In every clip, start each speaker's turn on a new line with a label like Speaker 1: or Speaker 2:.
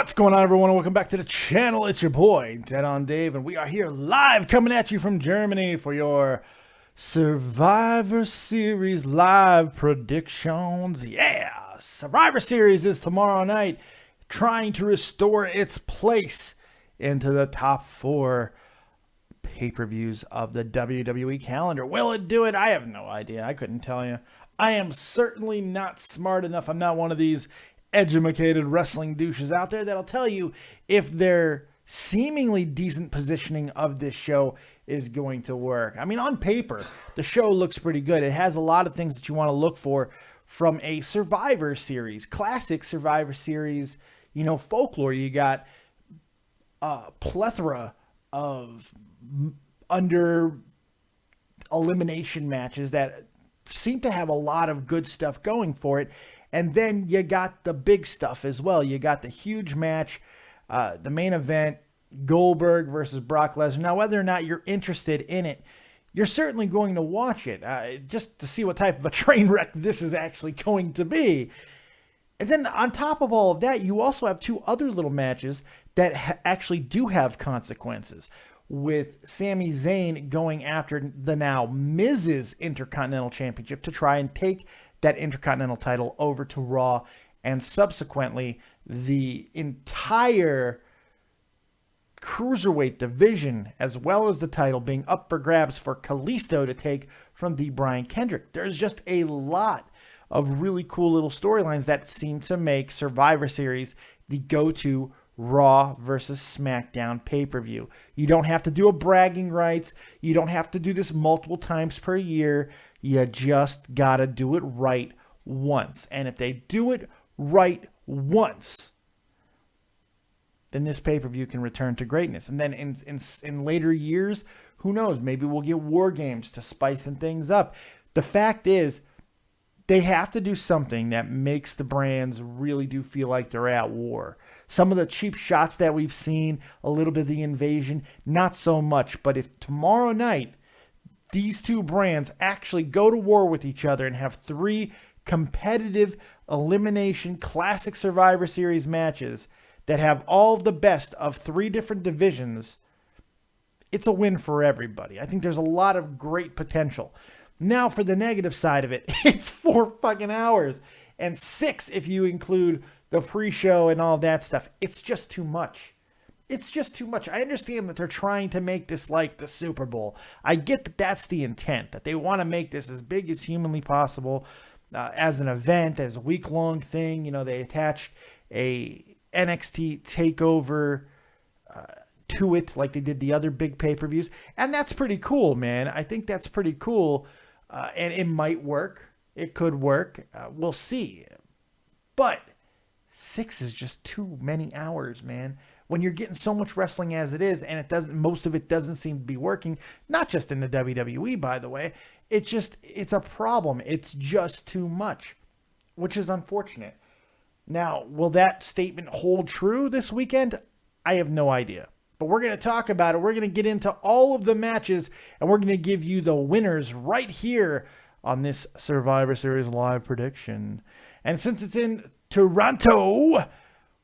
Speaker 1: What's going on, everyone? Welcome back to the channel. It's your boy, Dead on Dave, and we are here live coming at you from Germany for your Survivor Series live predictions. Yeah, Survivor Series is tomorrow night, trying to restore its place into the top 4 pay-per-views of the WWE calendar. Will it do it? I have no idea. I couldn't tell you. I am certainly not smart enough. I'm not one of these educated wrestling douches out there that'll tell you if their seemingly decent positioning of this show is going to work. I mean, on paper, the show looks pretty good. It has a lot of things that you want to look for from a Survivor Series, classic Survivor Series, you know, folklore. You got a plethora of under elimination matches that seem to have a lot of good stuff going for it. And then you got the big stuff as well. You got the huge match, the main event, Goldberg versus Brock Lesnar. Now, whether or not you're interested in it, you're certainly going to watch it just to see what type of a train wreck this is actually going to be. And then on top of all of that, you also have 2 other little matches that actually do have consequences, with Sami Zayn going after the now Miz's Intercontinental Championship to try and take that Intercontinental title over to Raw, and subsequently the entire Cruiserweight division, as well as the title, being up for grabs for Kalisto to take from the Brian Kendrick. There's just a lot of really cool little storylines that seem to make Survivor Series the go-to Raw versus SmackDown pay-per-view. You don't have to do a bragging rights. You don't have to do this multiple times per year. You just got to do it right once. And if they do it right once, then this pay-per-view can return to greatness. And then in later years, who knows? Maybe we'll get War Games to spicing things up. The fact is, they have to do something that makes the brands really do feel like they're at war. Some of the cheap shots that we've seen, a little bit of the invasion, not so much. But if tomorrow night these 2 brands actually go to war with each other and have 3 competitive elimination classic Survivor Series matches that have all the best of 3 different divisions, it's a win for everybody. I think there's a lot of great potential. Now for the negative side of it, it's 4 fucking hours, and 6 if you include the pre-show and all that stuff. It's just too much. It's just too much. I understand that they're trying to make this like the Super Bowl. I get that that's the intent, that they want to make this as big as humanly possible as an event, as a week-long thing. You know, they attached a NXT takeover to it like they did the other big pay-per-views. And that's pretty cool, man. I think that's pretty cool. And it might work. It could work. We'll see. But 6 is just too many hours, man. When you're getting so much wrestling as it is, and most of it doesn't seem to be working, not just in the WWE, by the way. It's a problem. It's just too much, which is unfortunate. Now, will that statement hold true this weekend? I have no idea. But we're going to talk about it. We're going to get into all of the matches, and we're going to give you the winners right here on this Survivor Series live prediction. And since it's in Toronto,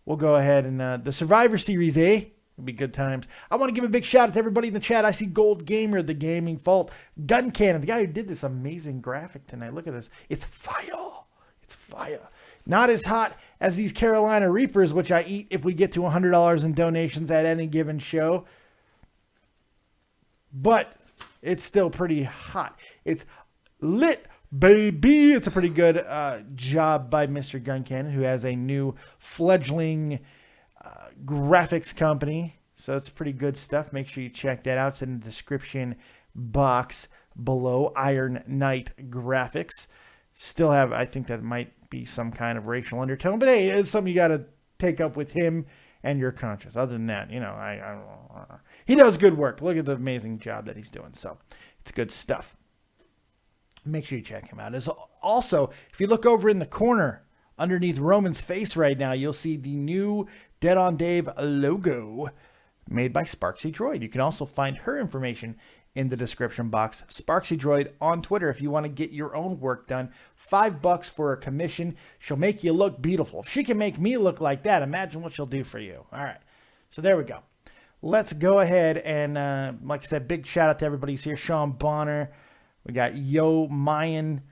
Speaker 1: we'll go ahead and the Survivor Series, It'll be good times. I want to give a big shout out to everybody in the chat. I see Gold Gamer, The Gaming Fault, Gun Cannon, the guy who did this amazing graphic tonight. Look at this. It's fire. It's fire. Not as hot as these Carolina Reapers, which I eat if we get to $100 in donations at any given show. But it's still pretty hot. It's lit, baby. It's a pretty good job by Mr. Gun Cannon, who has a new fledgling graphics company. So it's pretty good stuff. Make sure you check that out. It's in the description box below. Iron Knight Graphics. Still have, I think that might be some kind of racial undertone, but hey, it's something you got to take up with him and your conscience. Other than that, you know, he does good work. Look at the amazing job that he's doing. So it's good stuff. Make sure you check him out. Also, if you look over in the corner underneath Roman's face right now, you'll see the new Dead on Dave logo. made by SparxyDriod. You can also find her information in the description box. SparxyDriod on Twitter if you want to get your own work done. $5 for a commission. She'll make you look beautiful. If she can make me look like that, imagine what she'll do for you. All right. So there we go. Let's go ahead and, like I said, big shout out to everybody who's here. Sean Bonner. We got Yo Mayan,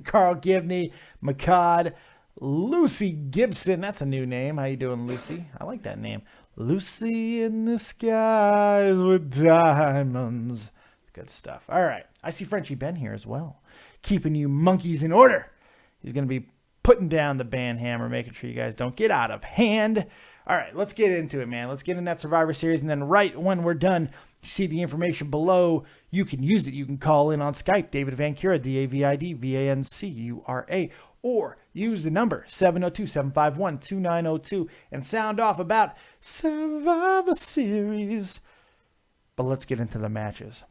Speaker 1: Carl Gibney, McCod, Lucy Gibson. That's a new name. How you doing, Lucy? I like that name. Lucy in the skies with diamonds. Good stuff. All right. I see Frenchie Ben here as well. Keeping you monkeys in order. He's going to be putting down the band hammer, making sure you guys don't get out of hand. All right, let's get into it, man. Let's get in that Survivor Series, and then right when we're done, you see the information below. You can use it. You can call in on Skype, David Vancura, DAVIDVANCURA, or use the number 702-751-2902 and sound off about Survivor Series. But let's get into the matches.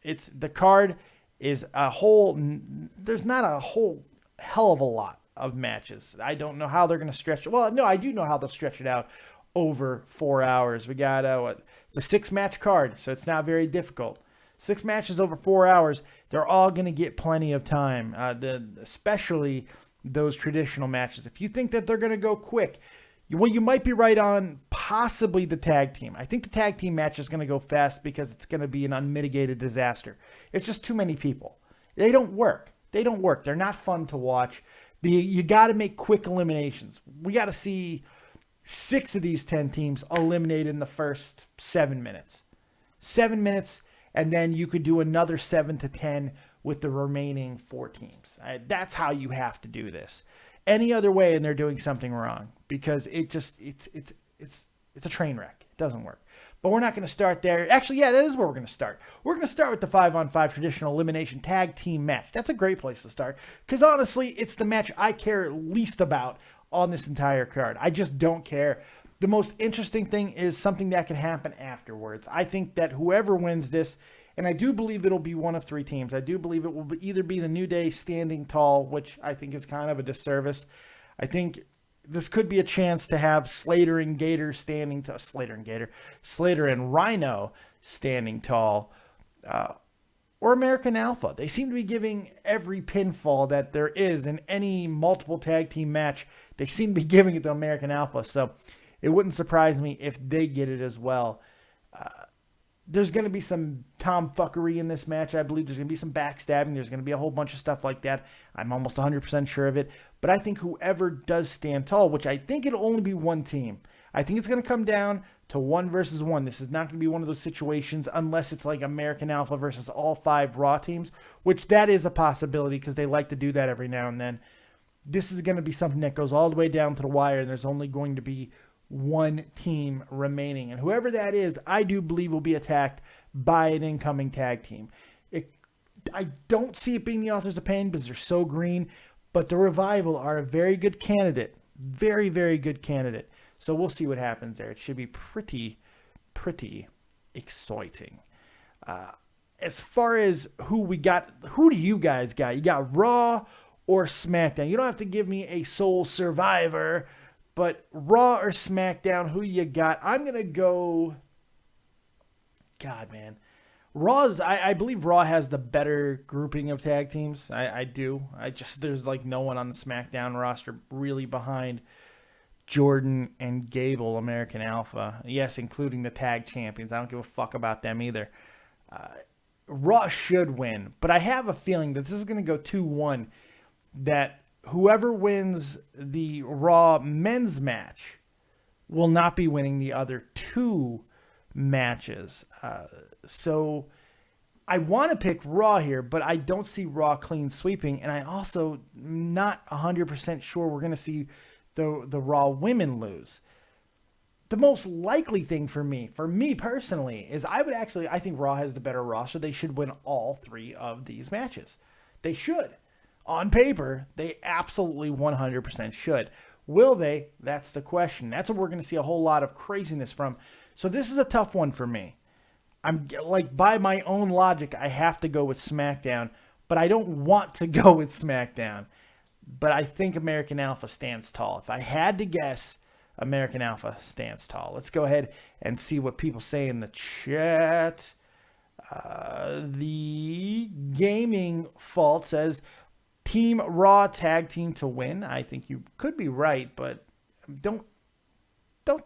Speaker 1: The card is a whole, there's not a whole hell of a lot of matches. I don't know how they're going to stretch it. Well, no, I do know how they'll stretch it out over 4 hours. We got it's a 6-match card, so it's not very difficult. 6 matches over 4 hours. They're all going to get plenty of time, especially those traditional matches. If you think that they're going to go quick, you might be right on possibly the tag team. I think the tag team match is going to go fast because it's going to be an unmitigated disaster. It's just too many people. They don't work. They're not fun to watch. You got to make quick eliminations. We got to see 6 of these 10 teams eliminated in the first 7 minutes. 7 minutes, and then you could do another 7 to 10 with the remaining 4 teams. That's how you have to do this. Any other way, and they're doing something wrong, because it's a train wreck. It doesn't work. But we're not going to start there. Actually, yeah, that is where we're going to start. We're going to start with the 5-on-5 traditional elimination tag team match. That's a great place to start, because honestly, it's the match I care least about on this entire card. I just don't care. The most interesting thing is something that can happen afterwards. I think that whoever wins this, and I do believe it'll be one of 3 teams. I do believe it will either be the New Day standing tall, which I think is kind of a disservice. I think this could be a chance to have Slater and Rhino standing tall, or American Alpha. They seem to be giving every pinfall that there is in any multiple tag team match. They seem to be giving it to American Alpha, so it wouldn't surprise me if they get it as well. There's going to be some tomfuckery in this match. I believe there's going to be some backstabbing. There's going to be a whole bunch of stuff like that. I'm almost 100% sure of it. But I think whoever does stand tall, which I think it'll only be one team. I think it's going to come down to 1 versus 1. This is not going to be one of those situations unless it's like American Alpha versus all 5 Raw teams, which that is a possibility because they like to do that every now and then. This is going to be something that goes all the way down to the wire, and there's only going to be 1 team remaining. And whoever that is, I do believe will be attacked by an incoming tag team. I don't see it being the Authors of Pain because they're so green, but the Revival are a very good candidate. Very, very good candidate. So we'll see what happens there. It should be pretty exciting. As far as who do you guys got? You got Raw or SmackDown? You don't have to give me a sole survivor, but Raw or SmackDown, who you got? I'm going to go... God, man. I believe Raw has the better grouping of tag teams. I do. There's like no one on the SmackDown roster really behind Jordan and Gable, American Alpha. Yes, including the tag champions. I don't give a fuck about them either. Raw should win, but I have a feeling that this is going to go 2-1, that whoever wins the Raw men's match will not be winning the other 2 matches. So I want to pick Raw here, but I don't see Raw clean sweeping, and I also not 100% sure we're going to see the Raw women lose. The most likely thing for me personally, is I think Raw has the better roster. They should win all 3 of these matches. They should. On paper, they absolutely 100% should. Will they? That's the question. That's what we're going to see a whole lot of craziness from. So this is a tough one for me. I'm like, by my own logic, I have to go with SmackDown, but I don't want to go with SmackDown. But I think American Alpha stands tall. If I had to guess, American Alpha stands tall. Let's go ahead and see what people say in the chat. The Gaming Fault says, Team Raw tag team to win. I think you could be right, but don't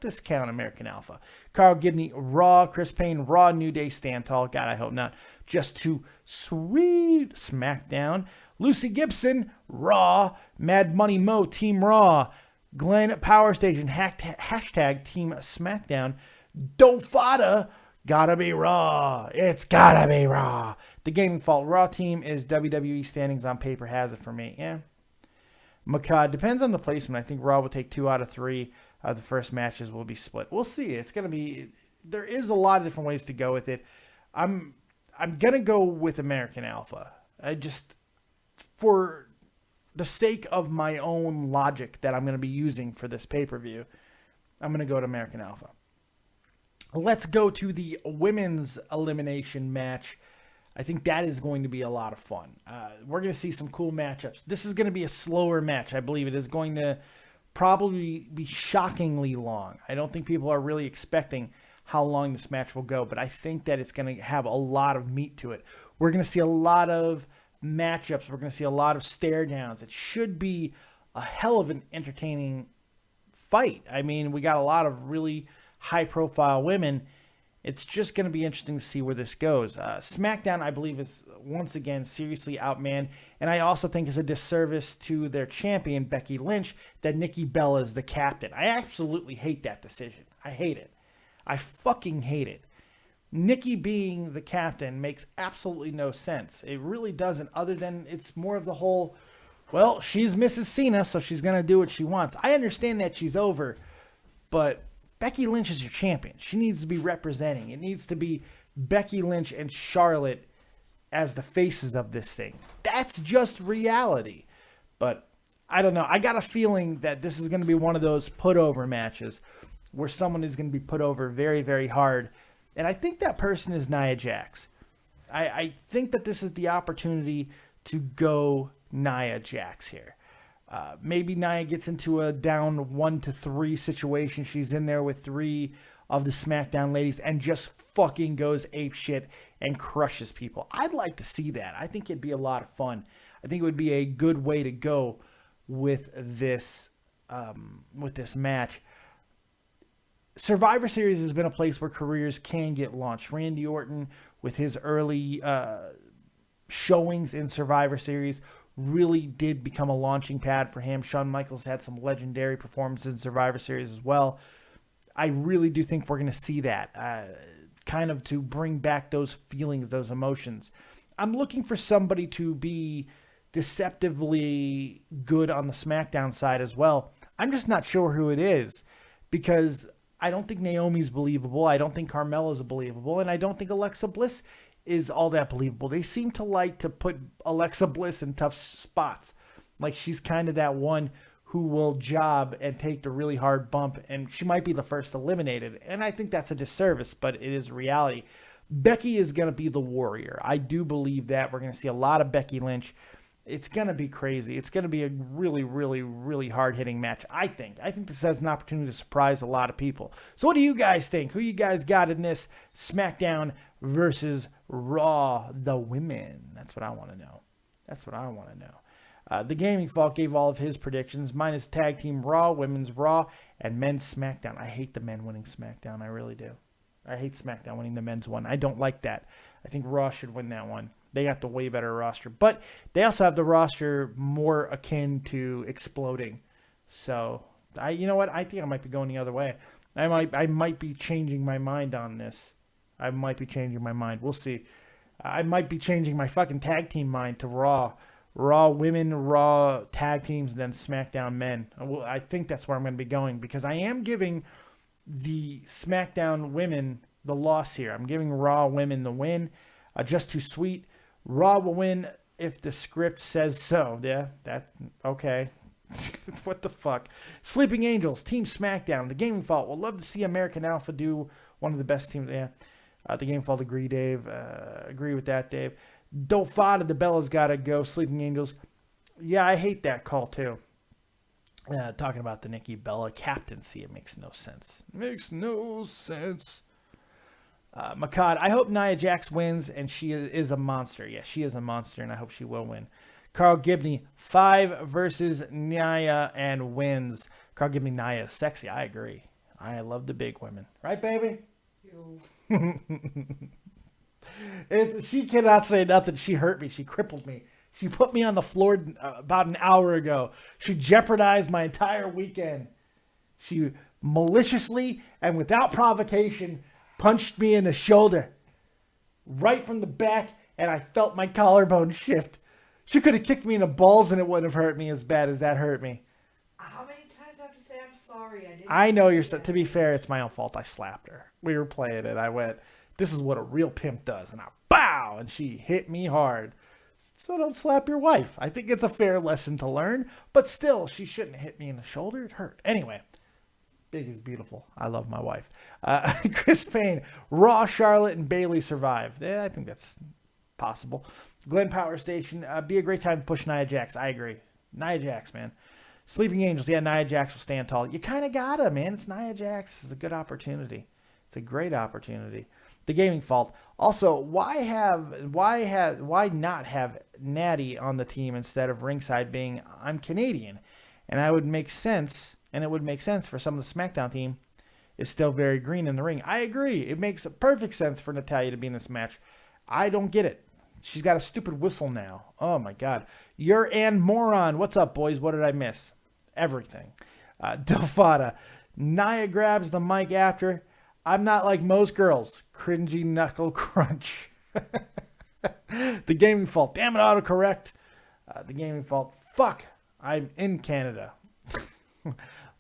Speaker 1: discount American Alpha. Carl Gibney, Raw. Chris Payne, Raw. New Day, stand tall. God, I hope not. Just too sweet. SmackDown. Lucy Gibson, Raw. Mad Money Mo, Team Raw. Glenn Power Station, hashtag Team SmackDown. Dofada, gotta be Raw. It's gotta be Raw. The Gaming Fault, Raw team is WWE standings on paper has it for me. Yeah. Makad, depends on the placement. I think Raw will take 2 out of 3 of the first matches will be split. We'll see. It's going to be, there is a lot of different ways to go with it. I'm going to go with American Alpha. I just, for the sake of my own logic that I'm going to be using for this pay-per-view, I'm going to go to American Alpha. Let's go to the women's elimination match. I think that is going to be a lot of fun. We're going to see some cool matchups. This is going to be a slower match. I believe it is going to probably be shockingly long. I don't think people are really expecting how long this match will go, but I think that it's going to have a lot of meat to it. We're going to see a lot of matchups. We're going to see a lot of stare downs. It should be a hell of an entertaining fight. I mean, we got a lot of really high-profile women. It's just going to be interesting to see where this goes. SmackDown, I believe, is once again seriously outmanned. And I also think it's a disservice to their champion, Becky Lynch, that Nikki Bella is the captain. I absolutely hate that decision. I hate it. I fucking hate it. Nikki being the captain makes absolutely no sense. It really doesn't, other than it's more of the whole, well, she's Mrs. Cena, so she's going to do what she wants. I understand that she's over, but Becky Lynch is your champion. She needs to be representing. It needs to be Becky Lynch and Charlotte as the faces of this thing. That's just reality. But I don't know. I got a feeling that this is going to be one of those put-over matches where someone is going to be put over very, very hard. And I think that person is Nia Jax. I think that this is the opportunity to go Nia Jax here. Maybe Nia gets into a down 1-3 situation. She's in there with 3 of the SmackDown ladies and just fucking goes apeshit and crushes people. I'd like to see that. I think it'd be a lot of fun. I think it would be a good way to go with this match. Survivor Series has been a place where careers can get launched. Randy Orton, with his early showings in Survivor Series, really did become a launching pad for him. Shawn Michaels had some legendary performances in Survivor Series as well. I really do think we're going to see that, kind of to bring back those feelings, those emotions. I'm looking for somebody to be deceptively good on the SmackDown side as well. I'm just not sure who it is, because I don't think Naomi's believable. I don't think Carmella's believable. And I don't think Alexa Bliss is all that believable. They seem to like to put Alexa Bliss in tough spots. Like she's kind of that one who will job and take the really hard bump, and she might be the first eliminated. And I think that's a disservice, but it is reality. Becky is going to be the warrior. I do believe that. We're going to see a lot of Becky Lynch. It's going to be crazy. It's going to be a really, really, really hard-hitting match, I think. I think this has an opportunity to surprise a lot of people. So what do you guys think? Who you guys got in this SmackDown versus Raw, the women? That's what I want to know. That's what I want to know. The Gaming Fault gave all of his predictions. Mine is Tag Team Raw, Women's Raw, and Men's SmackDown. I hate the men winning SmackDown. I really do. I hate SmackDown winning the men's one. I don't like that. I think Raw should win that one. They got the way better roster. But they also have the roster more akin to exploding. So, you know what? I think I might be going the other way. I might be changing my mind on this. I might be changing my mind. We'll see. I might be changing my fucking tag team mind to Raw. Raw women, Raw tag teams, and then SmackDown men. I think that's where I'm going to be going, because I am giving the SmackDown women the loss here. I'm giving Raw women the win. Just too sweet. Raw will win if the script says so. Yeah, okay. What the fuck? Sleeping Angels, Team SmackDown. The Gaming Fault. We'll love to see American Alpha do one of the best teams. Yeah, the Gaming Fault. Agree, Dave. Agree with that, Dave. Dofada, the Bella's got to go. Sleeping Angels. Yeah, I hate that call too. Talking about the Nikki Bella captaincy, it makes no sense. Makes no sense. Makad, I hope Nia Jax wins, and she is a monster. Yes, she is a monster, and I hope she will win. Carl Gibney, 5 versus Nia, and wins. Carl Gibney, Nia is sexy. I agree. I love the big women. Right, baby? She cannot say nothing. She hurt me. She crippled me. She put me on the floor about an hour ago. She jeopardized my entire weekend. She maliciously and without provocation punched me in the shoulder, right from the back, and I felt my collarbone shift. She could have kicked me in the balls and it wouldn't have hurt me as bad as that hurt me.
Speaker 2: How many times do I have to say I'm sorry?
Speaker 1: I know you're. To be fair, it's my own fault. I slapped her. We were playing it. I went, this is what a real pimp does. And I, bow, and she hit me hard. So don't slap your wife. I think it's a fair lesson to learn. But still, she shouldn't have hit me in the shoulder. It hurt. Anyway. Big is beautiful. I love my wife. Chris Payne, Raw, Charlotte, and Bayley survived. Yeah, I think that's possible. Glenn Power Station, be a great time to push Nia Jax. I agree. Nia Jax, man. Sleeping Angels, yeah, Nia Jax will stand tall. You kind of gotta, man. It's Nia Jax. It's a good opportunity. It's a great opportunity. The Gaming Fault. Also, why not have Natty on the team instead of ringside being I'm Canadian? And I would make sense. And it would make sense for some of the SmackDown team is still very green in the ring. I agree. It makes perfect sense for Natalya to be in this match. I don't get it. She's got a stupid whistle now. Oh, my God. You're an moron. What's up, boys? What did I miss? Everything. Delfada. Nia grabs the mic after. I'm not like most girls. Cringy knuckle crunch. The Gaming Fault. Damn it, autocorrect. The Gaming Fault. Fuck. I'm in Canada.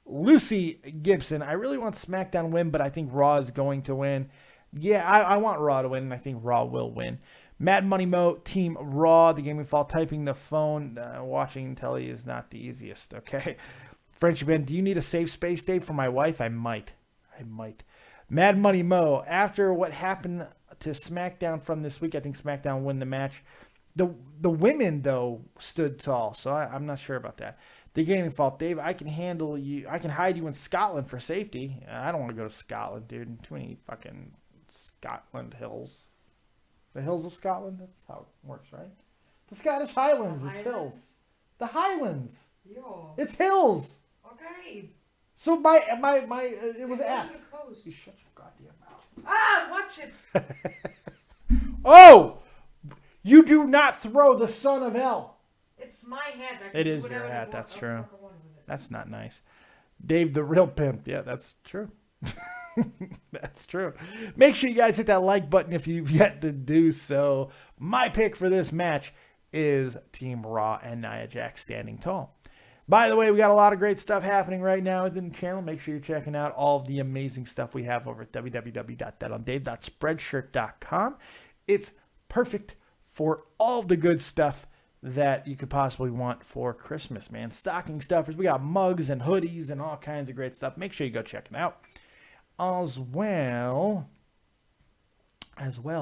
Speaker 1: Lucy Gibson, I really want SmackDown to win, but I think Raw is going to win. Yeah, I want Raw to win, and I think Raw will win. Mad Money Mo, Team Raw, the Gaming Fault, typing the phone, watching telly is not the easiest, okay? Frenchy Ben, do you need a safe space, Dave, for my wife? I might. Mad Money Mo, after what happened to SmackDown from this week, I think SmackDown will win the match. The women, though, stood tall, so I'm not sure about that. The Gaming Fault, Dave, I can handle you. I can hide you in Scotland for safety. I don't want to go to Scotland, dude. Too many fucking Scotland hills. The hills of Scotland? That's how it works, right? The Scottish Highlands, it's hills. The Highlands.
Speaker 2: Yo.
Speaker 1: It's hills.
Speaker 2: Okay.
Speaker 1: So it was apt. You shut your goddamn mouth.
Speaker 2: Ah, watch it.
Speaker 1: Oh! You do not throw the son of hell.
Speaker 2: It's my hat.
Speaker 1: It is your hat. That's true. That's not nice. Dave, the real pimp. Yeah, that's true. That's true. Make sure you guys hit that like button if you've yet to do so. My pick for this match is Team Raw and Nia Jax standing tall. By the way, we got a lot of great stuff happening right now within the channel. Make sure you're checking out all of the amazing stuff we have over at www.thatondave.spreadshirt.com. It's perfect for all the good stuff that you could possibly want for Christmas, man. Stocking stuffers. We got mugs and hoodies and all kinds of great stuff. Make sure you go check it out. As well,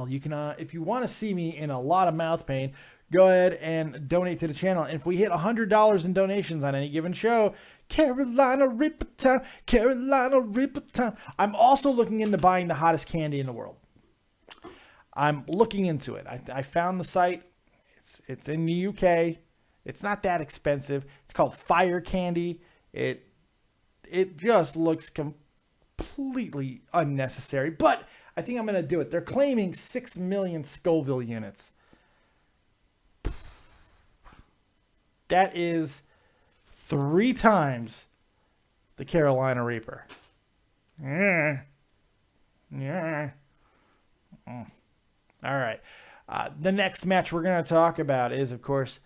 Speaker 1: you can, if you want to see me in a lot of mouth pain, go ahead and donate to the channel. And if we hit $100 in donations on any given show, Carolina Reaper time, Carolina Reaper time. I'm also looking into buying the hottest candy in the world. I'm looking into it. I found the site. It's in the UK. It's not that expensive. It's called Fire Candy. It just looks completely unnecessary, but I think I'm going to do it. They're claiming 6 million Scoville units. That is 3 times the Carolina Reaper. Yeah. All right. The next match we're going to talk about is, of course,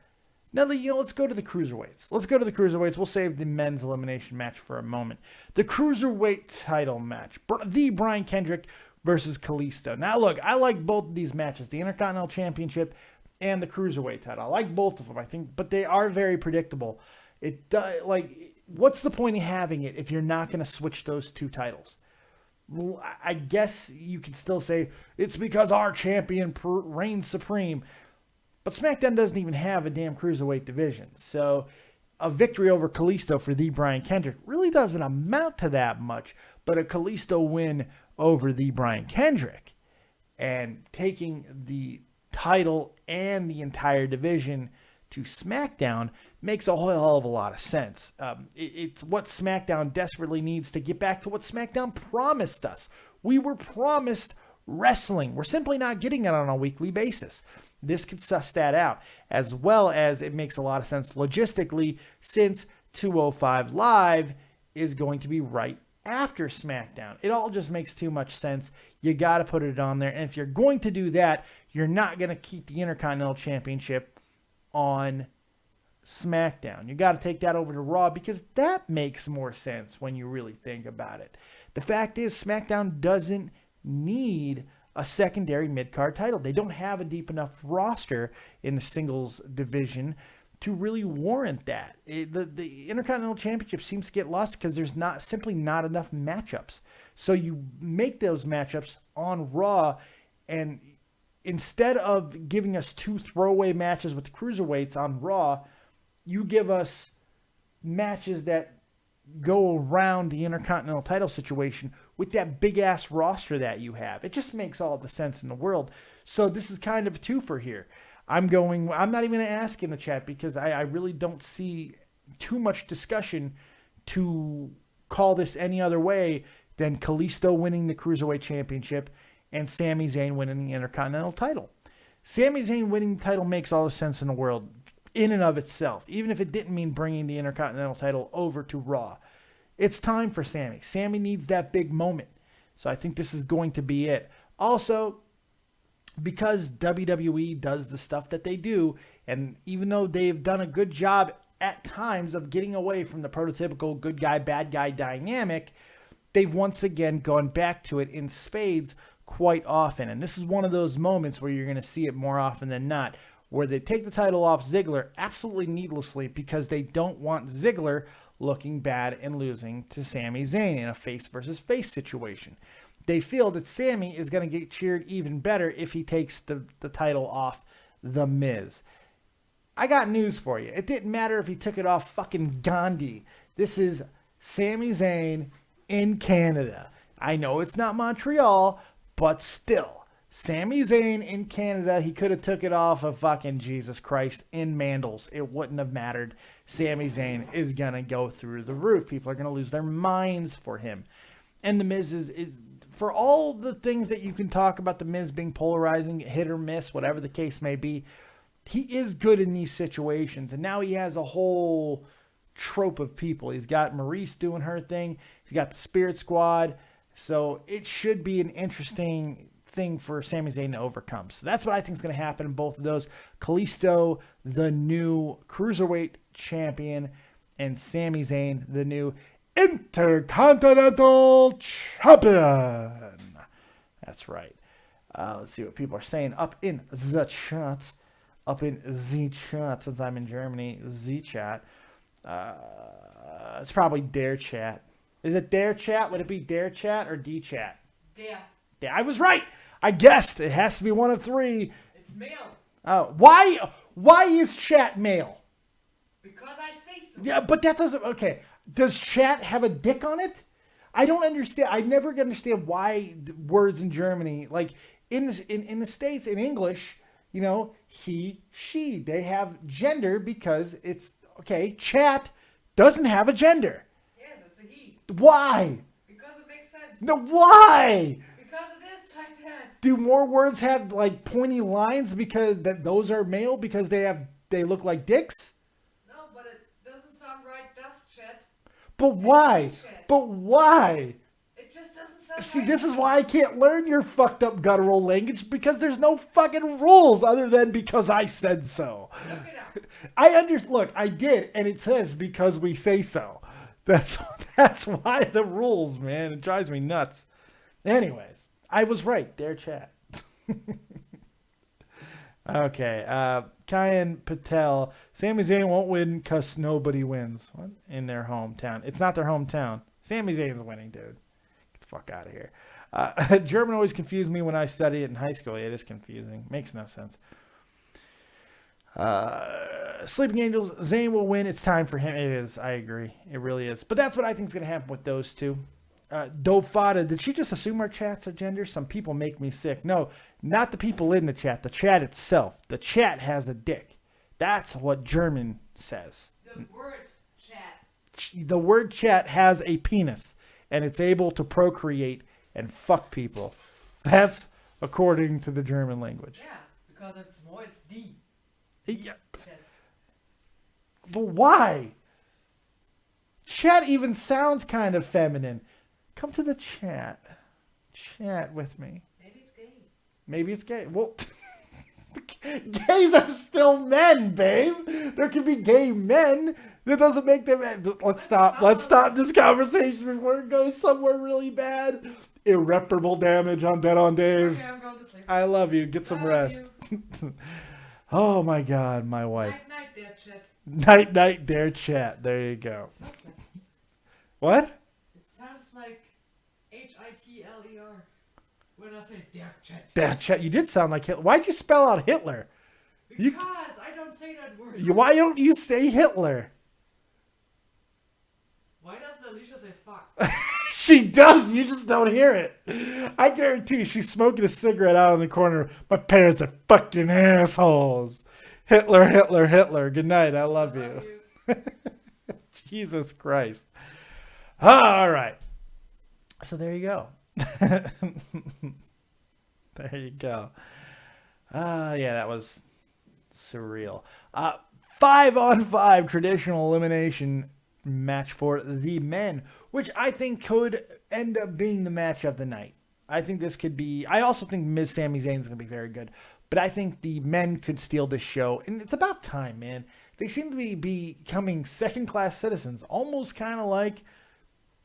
Speaker 1: let's go to the cruiserweights. We'll save the men's elimination match for a moment. The cruiserweight title match. The Brian Kendrick versus Kalisto. Now, look, I like both of these matches, the Intercontinental Championship and the cruiserweight title. I like both of them, I think, but they are very predictable. What's the point of having it if you're not going to switch those two titles? Well, I guess you could still say it's because our champion reigns supreme. But SmackDown doesn't even have a damn cruiserweight division. So a victory over Kalisto for the Brian Kendrick really doesn't amount to that much, but a Kalisto win over the Brian Kendrick and taking the title and the entire division to SmackDown makes a whole hell of a lot of sense. It's what SmackDown desperately needs to get back to what SmackDown promised us. We were promised wrestling. We're simply not getting it on a weekly basis. This could suss that out, as well as it makes a lot of sense logistically since 205 Live is going to be right after SmackDown. It all just makes too much sense. You got to put it on there. And if you're going to do that, you're not going to keep the Intercontinental Championship on SmackDown. You got to take that over to Raw because that makes more sense when you really think about it. The fact is, SmackDown doesn't need a secondary mid-card title. They don't have a deep enough roster in the singles division to really warrant that. The Intercontinental Championship seems to get lost because there's simply not enough matchups. So you make those matchups on Raw, and instead of giving us 2 throwaway matches with the cruiserweights on Raw, you give us matches that go around the Intercontinental title situation with that big-ass roster that you have. It just makes all the sense in the world. So this is kind of a twofer here. I'm not even going to ask in the chat because I really don't see too much discussion to call this any other way than Kalisto winning the Cruiserweight Championship and Sami Zayn winning the Intercontinental title. Sami Zayn winning the title makes all the sense in the world in and of itself, even if it didn't mean bringing the Intercontinental title over to Raw. It's time for Sami. Sami needs that big moment. So I think this is going to be it. Also, because WWE does the stuff that they do, and even though they've done a good job at times of getting away from the prototypical good guy, bad guy dynamic, they've once again gone back to it in spades quite often. And this is one of those moments where you're going to see it more often than not, where they take the title off Ziggler absolutely needlessly because they don't want Ziggler looking bad and losing to Sami Zayn in a face versus face situation. They feel that Sami is going to get cheered even better if he takes the title off The Miz. I got news for you. It didn't matter if he took it off fucking Gandhi. This is Sami Zayn in Canada. I know it's not Montreal, but still. Sami Zayn in Canada, he could have took it off of fucking Jesus Christ in Mandels. It wouldn't have mattered. Sami Zayn is going to go through the roof. People are going to lose their minds for him. And The Miz is for all the things that you can talk about The Miz being polarizing, hit or miss, whatever the case may be, he is good in these situations. And now he has a whole trope of people. He's got Maurice doing her thing. He's got the Spirit Squad. So it should be an interesting thing for Sami Zayn to overcome. So that's what I think is going to happen in both of those. Kalisto, the new Cruiserweight champion, and Sami Zayn, the new Intercontinental Champion. That's right. Let's see what people are saying up in the chat. Up in the chat, since I'm in Germany, the chat. It's probably Dare Chat. Is it Dare Chat? Would it be Dare Chat or D Chat?
Speaker 2: Dare.
Speaker 1: I was right. I guessed. It has to be one of 3.
Speaker 2: It's male.
Speaker 1: Oh, why is chat male?
Speaker 2: Because I say so.
Speaker 1: Yeah, but that doesn't. Okay, does chat have a dick on it? I don't understand. I never understand why words in Germany, like in the States, in English, you know, he, she, they have gender because it's okay. Chat doesn't have a gender.
Speaker 2: Yes, it's a he.
Speaker 1: Why?
Speaker 2: Because it makes sense.
Speaker 1: No, why?
Speaker 2: Because it is like that.
Speaker 1: Do more words have like pointy lines because those are male because they look like dicks?
Speaker 2: No, but it doesn't sound right, does Chet?
Speaker 1: But why? But why?
Speaker 2: It just doesn't sound
Speaker 1: See,
Speaker 2: right.
Speaker 1: this is why I can't learn your fucked up guttural language because there's no fucking rules other than because I said so.
Speaker 2: Look it up.
Speaker 1: Look, I did, and it says because we say so. That's why the rules, man. It drives me nuts. Anyways, I was right. There, chat. Okay. Kyan Patel. Sami Zayn won't win because nobody wins. What? In their hometown. It's not their hometown. Sami Zayn's winning, dude. Get the fuck out of here. German always confused me when I studied it in high school. It is confusing. Makes no sense. Sleeping Angels, Zayn will win. It's time for him. It is. I agree. It really is. But that's what I think is going to happen with those two. Dofada, did she just assume our chats are gender? Some people make me sick. No, not the people in the chat. The chat itself. The chat has a dick. That's what German says.
Speaker 2: The word chat.
Speaker 1: The word chat has a penis, and it's able to procreate and fuck people. That's according to the German language.
Speaker 2: Yeah, because it's more, it's D.
Speaker 1: Yeah.
Speaker 2: Chats.
Speaker 1: But why? Chat even sounds kind of feminine. Come to the chat. Chat with me.
Speaker 2: Maybe it's gay.
Speaker 1: Maybe it's gay. Well, gays are still men, babe. There can be gay men. That doesn't make them men. Let's stop. Let's stop this conversation before it goes somewhere really bad. Irreparable damage on Dead on Dave.
Speaker 2: Okay, I'm going to sleep.
Speaker 1: I love you. Get some rest. Oh my God, my wife.
Speaker 2: Night, night, dear chat.
Speaker 1: Night, night, dare chat. There you go.
Speaker 2: Sounds like,
Speaker 1: What?
Speaker 2: it sounds like Hitler when I say dear chat.
Speaker 1: Dare chat. You did sound like Hitler. Why'd you spell out Hitler?
Speaker 2: Because I don't say that word.
Speaker 1: Why don't you say Hitler?
Speaker 2: Why doesn't Alicia say fuck?
Speaker 1: She does. You just don't hear it. I guarantee you, she's smoking a cigarette out in the corner. My parents are fucking assholes. Hitler, Hitler, Hitler. Good night. I love you. Jesus Christ. All right. So there you go. There you go. Yeah, that was surreal. 5-on-5 traditional elimination match for the men, which I think could end up being the match of the night. I think this could be. I also think Miz Sami Zayn is going to be very good, but I think the men could steal this show, and it's about time, man. They seem to be becoming second-class citizens, almost kind of like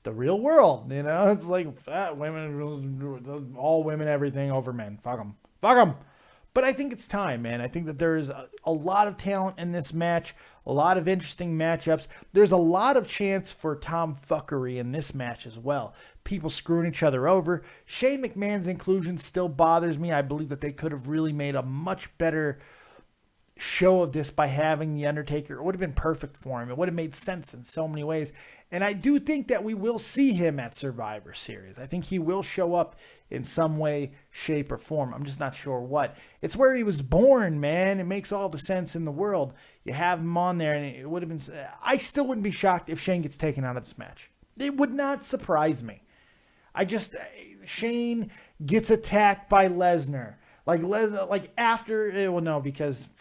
Speaker 1: the real world, you know? It's like women, all women, everything over men. Fuck them. Fuck them. But I think it's time, man. I think that there's a lot of talent in this match, a lot of interesting matchups. There's a lot of chance for tomfuckery in this match as well. People screwing each other over. Shane McMahon's inclusion still bothers me. I believe that they could have really made a much better show of this by having The Undertaker. It would have been perfect for him. It would have made sense in so many ways. And I do think that we will see him at Survivor Series. I think he will show up in some way, shape, or form. I'm just not sure what. It's where he was born, man. It makes all the sense in the world. You have him on there, and it would have been... I still wouldn't be shocked if Shane gets taken out of this match. It would not surprise me. Shane gets attacked by Lesnar. Because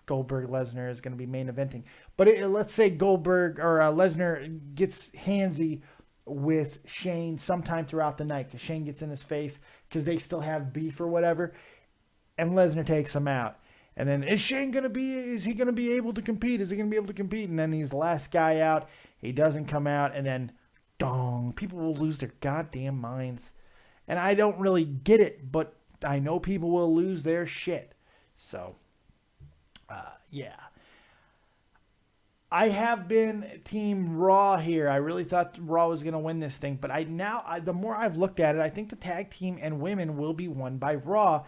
Speaker 1: Goldberg Lesnar is going to be main eventing. But let's say Goldberg or Lesnar gets handsy with Shane sometime throughout the night because Shane gets in his face because they still have beef or whatever, and Lesnar takes him out. And then is he going to be able to compete? Is he going to be able to compete? And then he's the last guy out. He doesn't come out, and then dong, people will lose their goddamn minds. And I don't really get it, but I know people will lose their shit. So, yeah. I have been Team Raw here. I really thought Raw was going to win this thing. But the more I've looked at it, I think the tag team and women will be won by Raw.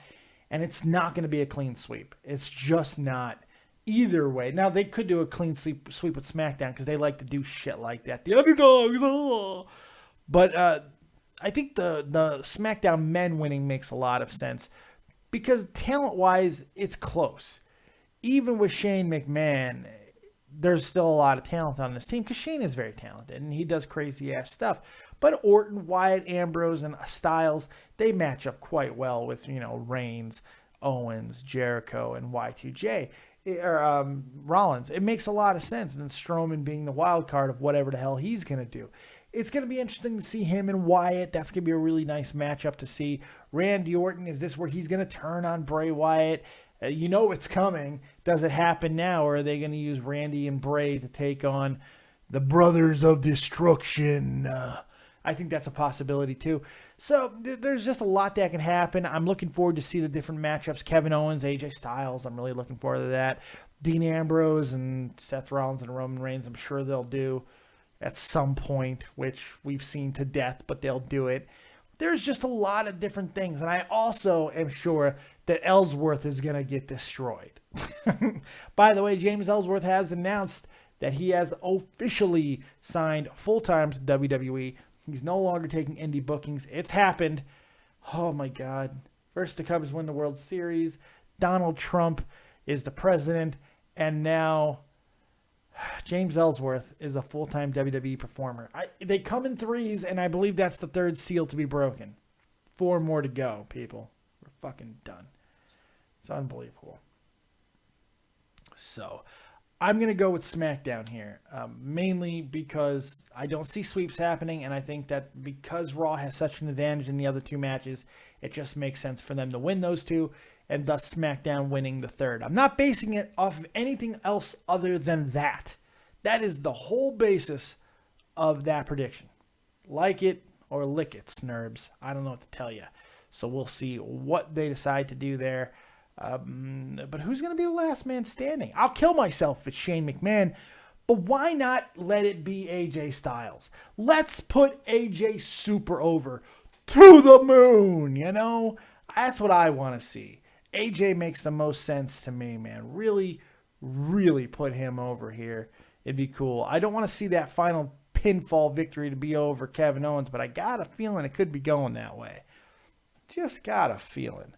Speaker 1: And it's not going to be a clean sweep. It's just not either way. Now, they could do a clean sweep with SmackDown because they like to do shit like that. The underdogs. Oh. But I think the SmackDown men winning makes a lot of sense. Because talent-wise, it's close. Even with Shane McMahon, there's still a lot of talent on this team because Shane is very talented and he does crazy-ass stuff. But Orton, Wyatt, Ambrose, and Styles, they match up quite well with, Reigns, Owens, Jericho, and Y2J. Rollins. It makes a lot of sense. And then Strowman being the wild card of whatever the hell he's going to do. It's going to be interesting to see him and Wyatt. That's going to be a really nice matchup to see. Randy Orton, is this where he's going to turn on Bray Wyatt? It's coming. Does it happen now, or are they going to use Randy and Bray to take on the Brothers of Destruction? I think that's a possibility too. So there's just a lot that can happen. I'm looking forward to see the different matchups. Kevin Owens, AJ Styles. I'm really looking forward to that. Dean Ambrose and Seth Rollins and Roman Reigns. I'm sure they'll do at some point, which we've seen to death, but they'll do it. There's just a lot of different things. And I also am sure that Ellsworth is going to get destroyed. By the way, James Ellsworth has announced that he has officially signed full-time to WWE. He's no longer taking indie bookings. It's happened. Oh, my God. First, the Cubs win the World Series. Donald Trump is the president. And now James Ellsworth is a full-time WWE performer. They come in threes, and I believe that's the third seal to be broken. 4 more to go, people. We're fucking done. It's unbelievable. So, I'm going to go with SmackDown here, mainly because I don't see sweeps happening, and I think that because Raw has such an advantage in the other 2 matches, it just makes sense for them to win those 2, and thus SmackDown winning the third. I'm not basing it off of anything else other than that. That is the whole basis of that prediction. Like it or lick it, Snurbs. I don't know what to tell you. So we'll see what they decide to do there. But who's going to be the last man standing? I'll kill myself if it's Shane McMahon, but why not let it be AJ Styles? Let's put AJ super over to the moon, you know? That's what I want to see. AJ makes the most sense to me, man. Really, really put him over here. It'd be cool. I don't want to see that final pinfall victory to be over Kevin Owens, but I got a feeling it could be going that way. Just got a feeling.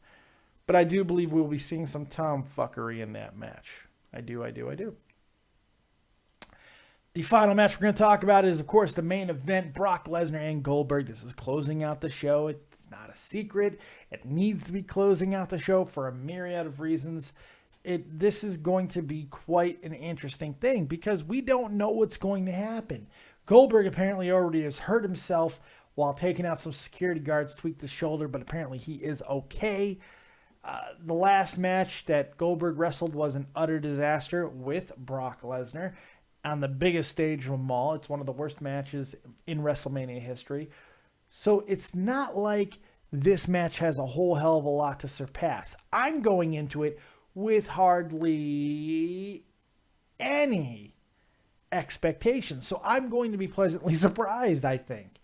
Speaker 1: But I do believe we'll be seeing some tomfuckery in that match. I do. The final match we're going to talk about is, of course, the main event, Brock Lesnar and Goldberg. This is closing out the show. It's not a secret. It needs to be closing out the show for a myriad of reasons. This is going to be quite an interesting thing because we don't know what's going to happen. Goldberg apparently already has hurt himself while taking out some security guards, tweaked his shoulder, but apparently he is okay. The last match that Goldberg wrestled was an utter disaster with Brock Lesnar on the biggest stage of them all. It's one of the worst matches in WrestleMania history. So it's not like this match has a whole hell of a lot to surpass. I'm going into it with hardly any expectations. So I'm going to be pleasantly surprised, I think.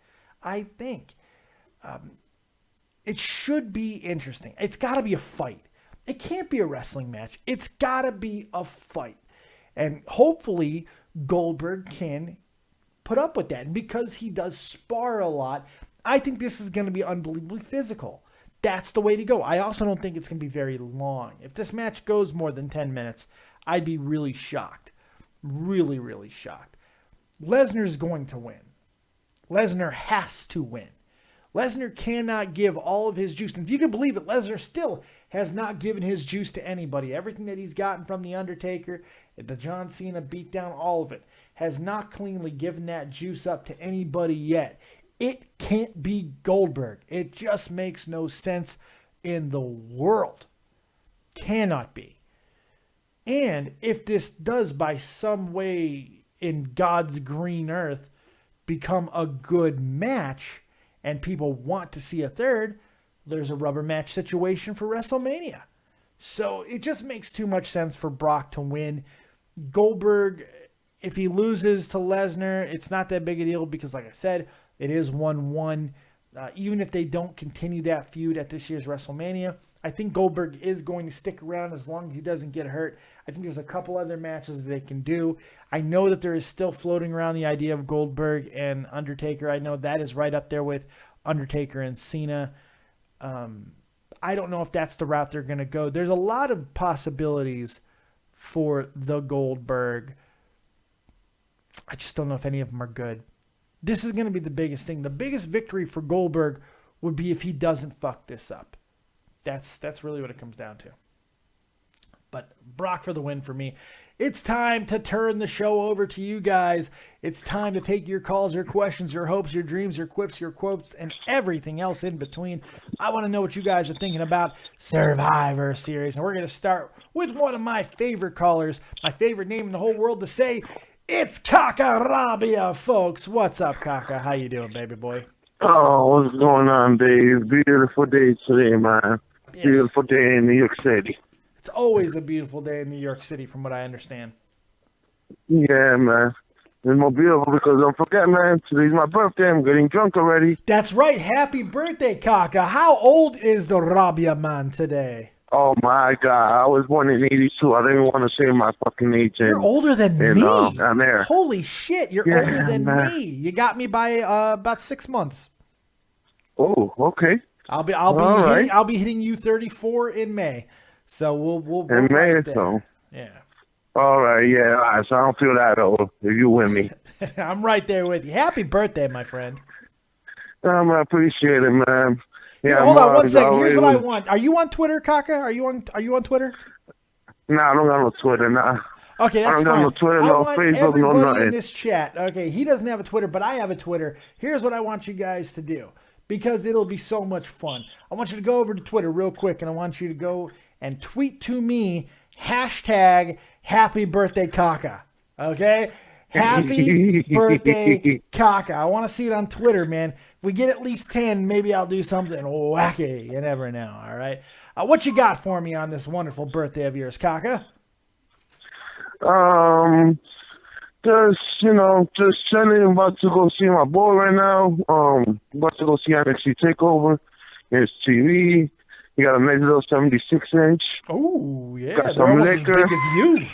Speaker 1: It should be interesting. It's got to be a fight. It can't be a wrestling match. It's got to be a fight. And hopefully Goldberg can put up with that. And because he does spar a lot, I think this is going to be unbelievably physical. That's the way to go. I also don't think it's going to be very long. If this match goes more than 10 minutes, I'd be really shocked. Really, really shocked. Lesnar's going to win. Lesnar has to win. Lesnar cannot give all of his juice. And if you can believe it, Lesnar still has not given his juice to anybody. Everything that he's gotten from The Undertaker, the John Cena beatdown, all of it, has not cleanly given that juice up to anybody yet. It can't be Goldberg. It just makes no sense in the world. Cannot be. And if this does by some way in God's green earth become a good match, and people want to see a third, there's a rubber match situation for WrestleMania. So it just makes too much sense for Brock to win. Goldberg, if he loses to Lesnar, it's not that big a deal because, like I said, it is 1-1. Even if they don't continue that feud at this year's WrestleMania, I think Goldberg is going to stick around as long as he doesn't get hurt. I think there's a couple other matches that they can do. I know that there is still floating around the idea of Goldberg and Undertaker. I know that is right up there with Undertaker and Cena. I don't know if that's the route they're going to go. There's a lot of possibilities for the Goldberg. I just don't know if any of them are good. This is going to be the biggest thing. The biggest victory for Goldberg would be if he doesn't fuck this up. That's really what it comes down to. But Brock for the win for me. It's time to turn the show over to you guys. It's time to take your calls, your questions, your hopes, your dreams, your quips, your quotes, and everything else in between. I want to know what you guys are thinking about Survivor Series. And we're going to start with one of my favorite callers, my favorite name in the whole world to say. It's Kakarabia, folks. What's up, Kaka? How you doing, baby boy?
Speaker 3: Oh, what's going on, Dave? Beautiful day today, man.
Speaker 1: Yes.
Speaker 3: Beautiful day in New York City.
Speaker 1: It's always a beautiful day in New York City, from what I understand.
Speaker 3: Yeah, man. It's more beautiful because don't forget, man, today's my birthday. I'm getting drunk already.
Speaker 1: That's right. Happy birthday, Kaka. How old is the Rabia man today?
Speaker 3: Oh my God! I was born in '82. I didn't want to say my fucking age.
Speaker 1: You're older than me.
Speaker 3: I'm there.
Speaker 1: Holy shit! You're older than me. You got me by about 6 months.
Speaker 3: Oh, okay.
Speaker 1: I'll be hitting you 34 in May. So we'll
Speaker 3: In May,
Speaker 1: right there.
Speaker 3: so.
Speaker 1: Yeah.
Speaker 3: All right, yeah. All right, so I don't feel that old if you win me.
Speaker 1: I'm right there with you. Happy birthday, my friend.
Speaker 3: I appreciate it, man. Yeah,
Speaker 1: Hold on one second. Here's what I want. Are you on Twitter, Kaka? Are you on Twitter?
Speaker 3: Nah, I don't got no Twitter. Nah.
Speaker 1: Okay, that's
Speaker 3: I don't
Speaker 1: fine.
Speaker 3: got no Twitter, no Facebook, no
Speaker 1: everybody
Speaker 3: nothing.
Speaker 1: in this chat. Okay, he doesn't have a Twitter, but I have a Twitter. Here's what I want you guys to do, because it'll be so much fun. I want you to go over to Twitter real quick, and I want you to go and tweet to me # Happy Birthday Kaka. Okay? Happy Birthday Kaka. I want to see it on Twitter, man. If we get at least 10, maybe I'll do something wacky. You never know, all right? What you got for me on this wonderful birthday of yours, Kaka?
Speaker 3: Just chilling. About to go see my boy right now. About to go see NXT Takeover. There's TV. You got a nice little 76-inch.
Speaker 1: Oh, yeah.
Speaker 3: Got
Speaker 1: They're
Speaker 3: some
Speaker 1: almost
Speaker 3: liquor.
Speaker 1: as big as you.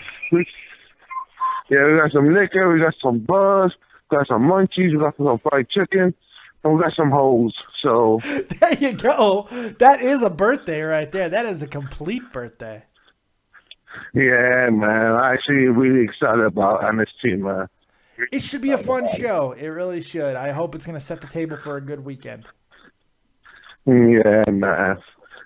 Speaker 3: Yeah, we got some liquor. We got some buzz. We got some munchies. We got some fried chicken. And we got some hoes. So
Speaker 1: There you go. That is a birthday right there. That is a complete birthday.
Speaker 3: yeah, man. I'm actually really excited about NXT, man.
Speaker 1: It should be a fun show. It really should. I hope it's going to set the table for a good weekend.
Speaker 3: Yeah, man.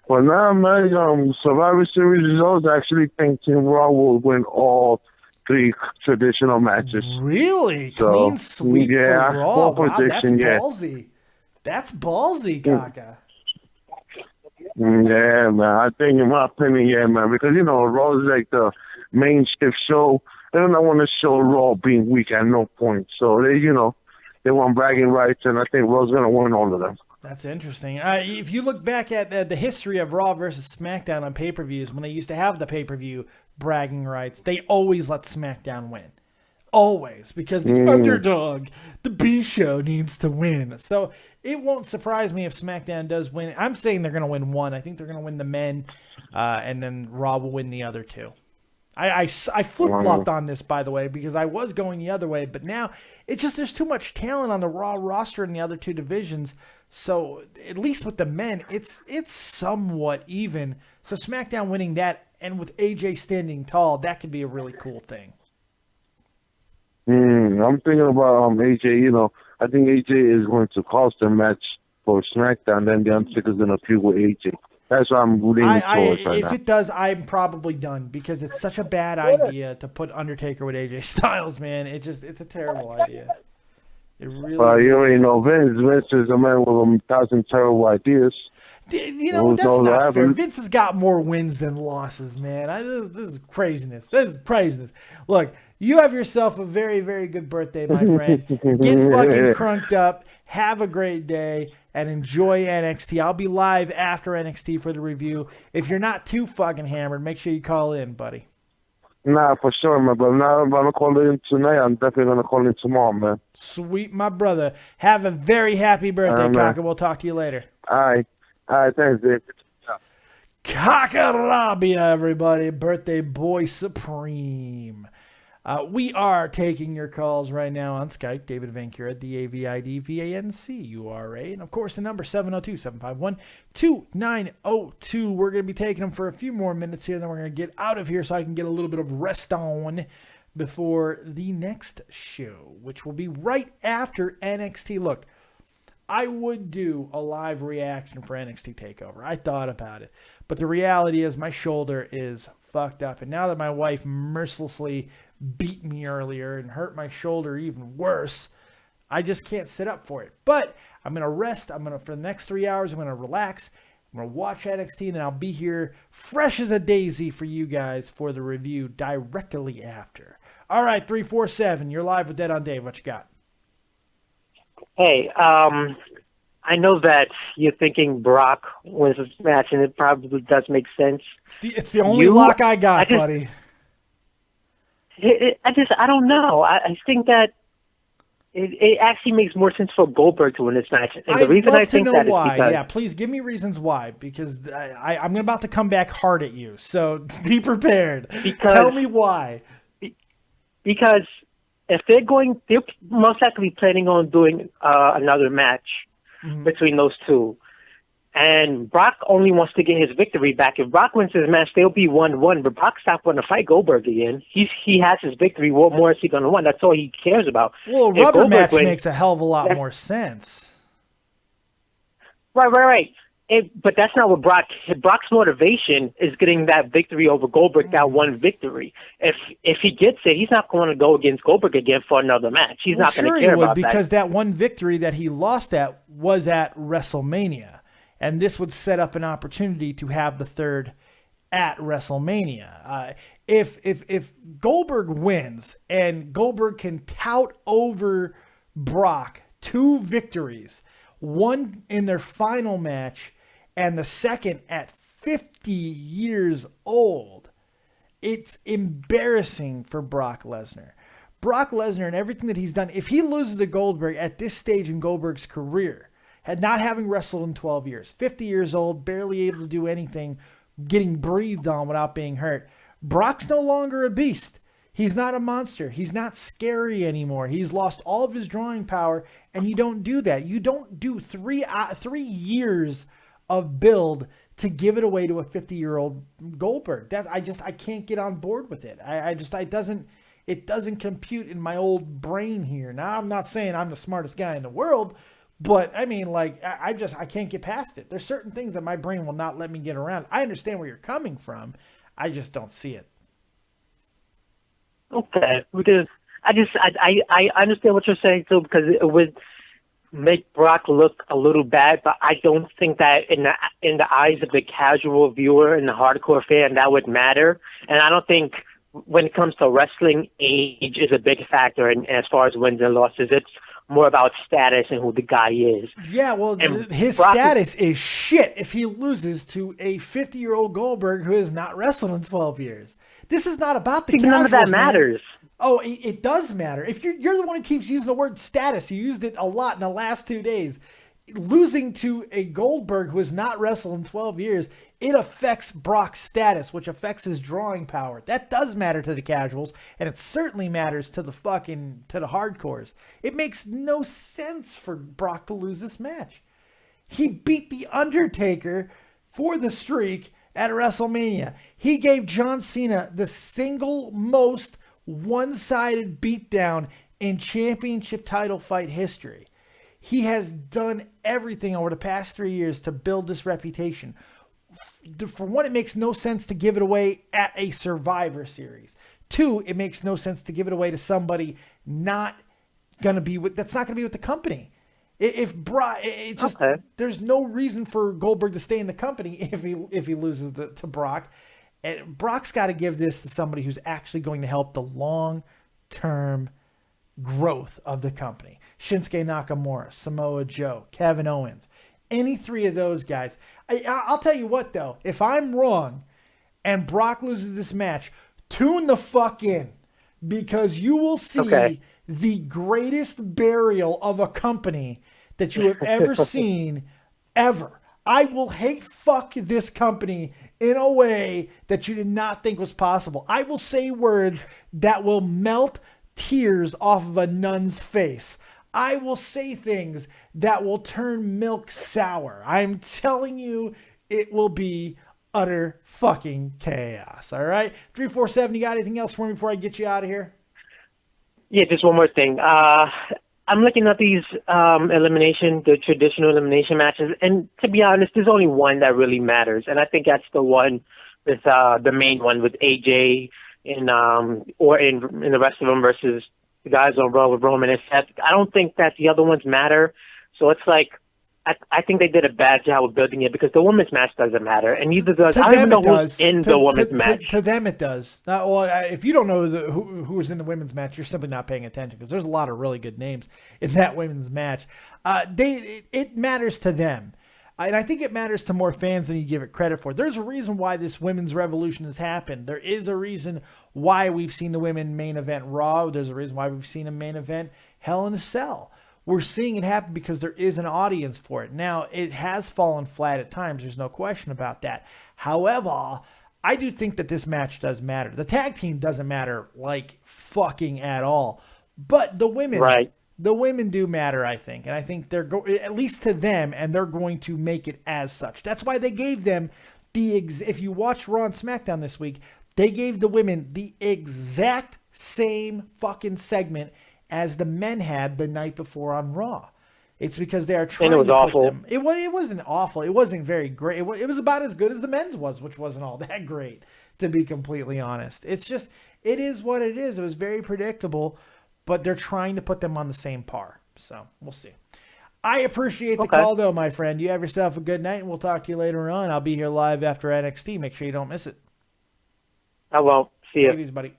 Speaker 3: Well, now, man, Survivor Series results, I actually think Team Raw will win all 3 traditional matches.
Speaker 1: Really?
Speaker 3: So,
Speaker 1: Clean sweep for Raw.
Speaker 3: full
Speaker 1: Wow, that's
Speaker 3: prediction, yeah.
Speaker 1: ballsy. That's ballsy, Kaka.
Speaker 3: Yeah, man. I think, in my opinion, yeah, man, because, Raw is like the main shift show. They don't want to show Raw being weak at no point. So, they want bragging rights, and I think Raw's going to win all of them.
Speaker 1: That's interesting. If you look back at the history of Raw versus SmackDown on pay-per-views, when they used to have the pay-per-view bragging rights, they always let SmackDown win. Always. Because the underdog, the B-show, needs to win. So it won't surprise me if SmackDown does win. I'm saying they're going to win one. I think they're going to win the men, and then Raw will win the other 2. I flip-flopped on this, by the way, because I was going the other way, but now it's just there's too much talent on the Raw roster in the other 2 divisions. So at least with the men, it's somewhat even. So SmackDown winning that, and with AJ standing tall, that could be a really cool thing.
Speaker 3: I'm thinking about AJ. I think AJ is going to cost a match for SmackDown, then the Undertaker's going to feud with AJ. That's what I'm leaning towards right now.
Speaker 1: If it does, I'm probably done, because it's such a bad idea to put Undertaker with AJ Styles, man. It's a terrible idea. It really
Speaker 3: you already know Vince. Vince is a man with 1,000 terrible ideas.
Speaker 1: That's not fair. Vince has got more wins than losses, man. This is craziness. This is craziness. Look, you have yourself a very, very good birthday, my friend. Get fucking crunked up. Have a great day. And enjoy NXT. I'll be live after NXT for the review. If you're not too fucking hammered, make sure you call in, buddy.
Speaker 3: Nah, for sure, man. But now I'm going to call in tonight. I'm definitely going to call in tomorrow, man.
Speaker 1: Sweet, my brother. Have a very happy birthday, Kaka. We'll talk to you later.
Speaker 3: All right. Thanks, Dave.
Speaker 1: Kakarabia, everybody. Birthday boy supreme. We are taking your calls right now on Skype. David Vancura, DAVIDVANCURA. And, of course, the number 702-751-2902. We're going to be taking them for a few more minutes here. Then we're going to get out of here so I can get a little bit of rest on before the next show, which will be right after NXT. Look, I would do a live reaction for NXT TakeOver. I thought about it. But the reality is my shoulder is fucked up. And now that my wife mercilessly beat me earlier and hurt my shoulder even worse, I just can't sit up for it. But I'm going to rest. For the next 3 hours, I'm going to relax. I'm going to watch NXT, and then I'll be here fresh as a daisy for you guys for the review directly after. All right, 347, you're live with Dead on Dave. What you got?
Speaker 4: Hey, I know that you're thinking Brock wins this match, and it probably does make sense.
Speaker 1: It's the only lock I got, buddy.
Speaker 4: I don't know. I think that it actually makes more sense for Goldberg to win this match. And the
Speaker 1: I'd
Speaker 4: reason
Speaker 1: love
Speaker 4: I
Speaker 1: to
Speaker 4: think
Speaker 1: know
Speaker 4: that
Speaker 1: why.
Speaker 4: is because
Speaker 1: Yeah, please give me reasons why, because I'm about to come back hard at you. So be prepared. Tell me why.
Speaker 4: Because if they're most likely planning on doing another match between those two. And Brock only wants to get his victory back. If Brock wins his match, they'll be 1-1. But Brock stopped wanting to fight Goldberg again. He has his victory. What more is he going to want? That's all he cares about.
Speaker 1: Well, a rubber match makes a hell of a lot more sense.
Speaker 4: Right. But that's not what Brock's motivation is getting that victory over Goldberg, that one victory. If he gets it, he's not going to go against Goldberg again for another match. He's not going to care about that.
Speaker 1: Because that one victory that he lost at was at WrestleMania. And this would set up an opportunity to have the third at WrestleMania. If Goldberg wins and Goldberg can tout over Brock 2 victories, one in their final match and the second at 50 years old, it's embarrassing for Brock Lesnar. Brock Lesnar and everything that he's done, if he loses to Goldberg at this stage in Goldberg's career, not having wrestled in 12 years, 50 years old, barely able to do anything, getting breathed on without being hurt. Brock's no longer a beast. He's not a monster. He's not scary anymore. He's lost all of his drawing power, and you don't do that. You don't do 3 years of build to give it away to a 50-year-old Goldberg. I can't get on board with it. It doesn't compute in my old brain here. Now, I'm not saying I'm the smartest guy in the world, but I mean, like, I can't get past it. There's certain things that my brain will not let me get around. I understand where you're coming from. I just don't see it. Okay,
Speaker 4: because I understand what you're saying too, because it would make Brock look a little bad, but I don't think that in the eyes of the casual viewer and the hardcore fan that would matter. And I don't think when it comes to wrestling, age is a big factor. And as far as wins and losses, it's more about status and who the guy is.
Speaker 1: Yeah, well, his status is shit if he loses to a 50-year-old Goldberg who has not wrestled in 12 years. This is not about the casuals,
Speaker 4: none of that matters.
Speaker 1: Oh, it does matter. If you're the one who keeps using the word status, you used it a lot in the last 2 days. Losing to a Goldberg who has not wrestled in 12 years, it affects Brock's status, which affects his drawing power. That does matter to the casuals, and it certainly matters to the hardcores. It makes no sense for Brock to lose this match. He beat The Undertaker for the streak at WrestleMania. He gave John Cena the single most one-sided beatdown in championship title fight history. He has done everything over the past 3 years to build this reputation. For one, it makes no sense to give it away at a Survivor Series. 2, it makes no sense to give it away to somebody that's not going to be with the company. There's no reason for Goldberg to stay in the company if he loses to Brock. And Brock's got to give this to somebody who's actually going to help the long-term growth of the company. Shinsuke Nakamura, Samoa Joe, Kevin Owens, any 3 of those guys. I'll tell you what, though, if I'm wrong and Brock loses this match, tune the fuck in, because you will see the greatest burial of a company that you have ever seen, ever. I will hate fuck this company in a way that you did not think was possible. I will say words that will melt tears off of a nun's face. I will say things that will turn milk sour. I'm telling you, it will be utter fucking chaos. All right? 347, you got anything else for me before I get you out of here?
Speaker 4: Yeah, just one more thing. I'm looking at these the traditional elimination matches, and to be honest, there's only one that really matters, and I think that's the one with the main one with AJ in the rest of them versus the guys on Raw with Roman and Seth. I don't think that the other ones matter. So it's like, I think they did a bad job of building it, because the women's match doesn't matter. And neither does, I don't even know who's in the women's match.
Speaker 1: To them it does. If you don't know who was in the women's match, you're simply not paying attention, because there's a lot of really good names in that women's match. It matters to them. And I think it matters to more fans than you give it credit for. There's a reason why this women's revolution has happened. There is a reason why we've seen the women main event Raw. There's a reason why we've seen a main event Hell in a Cell. We're seeing it happen because there is an audience for it. Now, it has fallen flat at times. There's no question about that. However, I do think that this match does matter. The tag team doesn't matter like fucking at all. But the women, the women do matter, I think. And I think they're at least to them, and they're going to make it as such. That's why they gave them if you watch Raw and SmackDown this week, they gave the women the exact same fucking segment as the men had the night before on Raw. It's because they are trying to put them. It wasn't awful. It wasn't very great. It was about as good as the men's was, which wasn't all that great, to be completely honest. It's just, it is what it is. It was very predictable, but they're trying to put them on the same par. So we'll see. I appreciate the call, though, my friend. You have yourself a good night, and we'll talk to you later on. I'll be here live after NXT. Make sure you don't miss it.
Speaker 4: I won't. See you.
Speaker 1: Take it easy, buddy.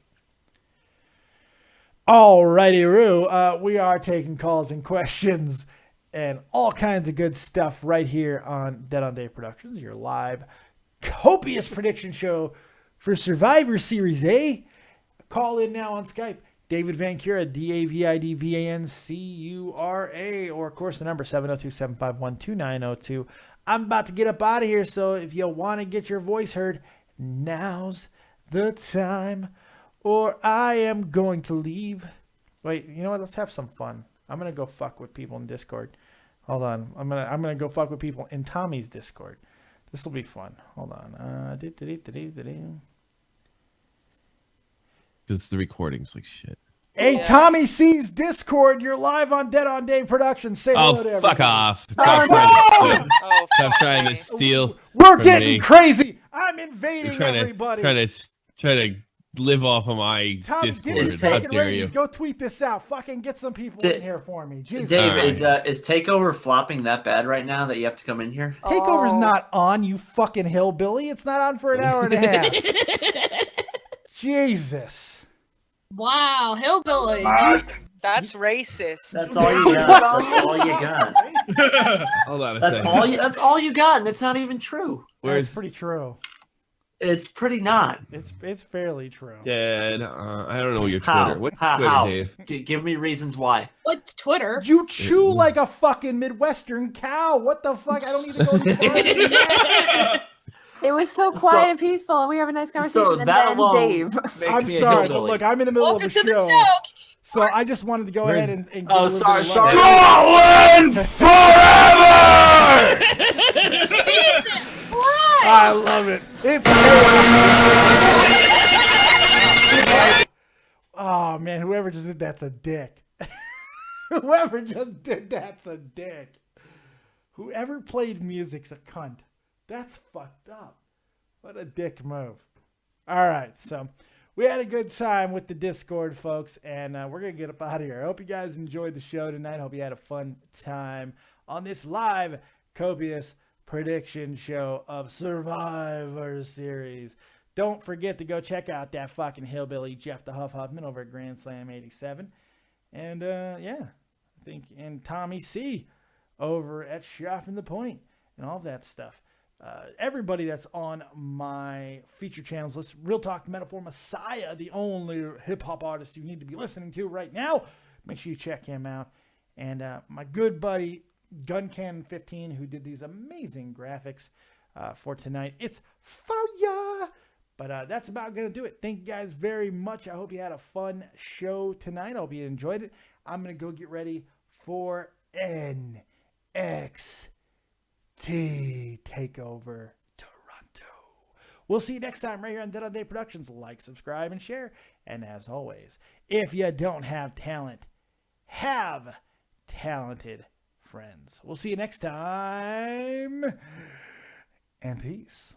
Speaker 1: All righty, Roo. We are taking calls and questions and all kinds of good stuff right here on Dead on Dave Productions, your live copious prediction show for Survivor Series A. Call in now on Skype. David Vancura, DAVIDVANCURA, or of course the number 702-751-2902. I'm about to get up out of here, so if you want to get your voice heard, now's the time, or I am going to leave. Wait, you know what? Let's have some fun. I'm gonna go fuck with people in Discord. Hold on. I'm gonna go fuck with people in Tommy's Discord. This will be fun. Hold on.
Speaker 5: Because the recording's like shit.
Speaker 1: Hey, Tommy C's Discord. You're live on Dead on Dave Productions. Say hello to everybody.
Speaker 5: Fuck off. Stop trying to steal.
Speaker 1: We're getting crazy. I'm invading everybody.
Speaker 5: Try to live off of my
Speaker 1: Tommy,
Speaker 5: Discord.
Speaker 1: get his fucking ratings. Go tweet this out. Fucking get some people in here for me. Jesus.
Speaker 6: Dave, is Takeover flopping that bad right now that you have to come in here?
Speaker 1: Takeover's not on, you fucking hillbilly. It's not on for an hour and a half. Jesus.
Speaker 7: Wow, hillbilly.
Speaker 8: That's racist.
Speaker 6: That's all you got. That's all you got.
Speaker 5: Hold on a
Speaker 6: that's
Speaker 5: second.
Speaker 6: That's all you got, and it's not even true.
Speaker 1: It's pretty true.
Speaker 6: It's pretty not.
Speaker 1: It's fairly true.
Speaker 5: Yeah, I don't know your Twitter. What's Twitter,
Speaker 6: How?
Speaker 5: Dave?
Speaker 6: Give me reasons why.
Speaker 7: What's Twitter?
Speaker 1: You chew like a fucking Midwestern cow. What the fuck? I don't need to go any farther than that.
Speaker 9: It was so quiet and peaceful, and we were having a nice conversation. And then Dave.
Speaker 1: I'm sorry, but look, I'm in the middle of a show. So I just wanted to go ahead and give a little bit of
Speaker 10: Scotland forever!
Speaker 1: I love it. It's oh man, whoever just did that's a dick. Whoever just did that's a dick. Whoever played music's a cunt. That's fucked up. What a dick move. All right, so we had a good time with the Discord, folks, and we're going to get up out of here. I hope you guys enjoyed the show tonight. I hope you had a fun time on this live Copious prediction show of Survivor Series. Don't forget to go check out that fucking hillbilly Jeff the Huff Huffman over at Grand Slam 87. And, yeah, I think, and Tommy C over at Shuffing the Point and all that stuff. Everybody that's on my feature channels list, Real Talk Metaphor Messiah, the only hip-hop artist you need to be listening to right now. Make sure you check him out. And my good buddy, Gun Cannon 15, who did these amazing graphics for tonight. It's fire! But that's about going to do it. Thank you guys very much. I hope you had a fun show tonight. I hope you enjoyed it. I'm going to go get ready for NXT Takeover Toronto. We'll see you next time right here on Dead on Day Productions. Like, subscribe, and share. And as always, if you don't have talent, have talented friends. We'll see you next time. And peace.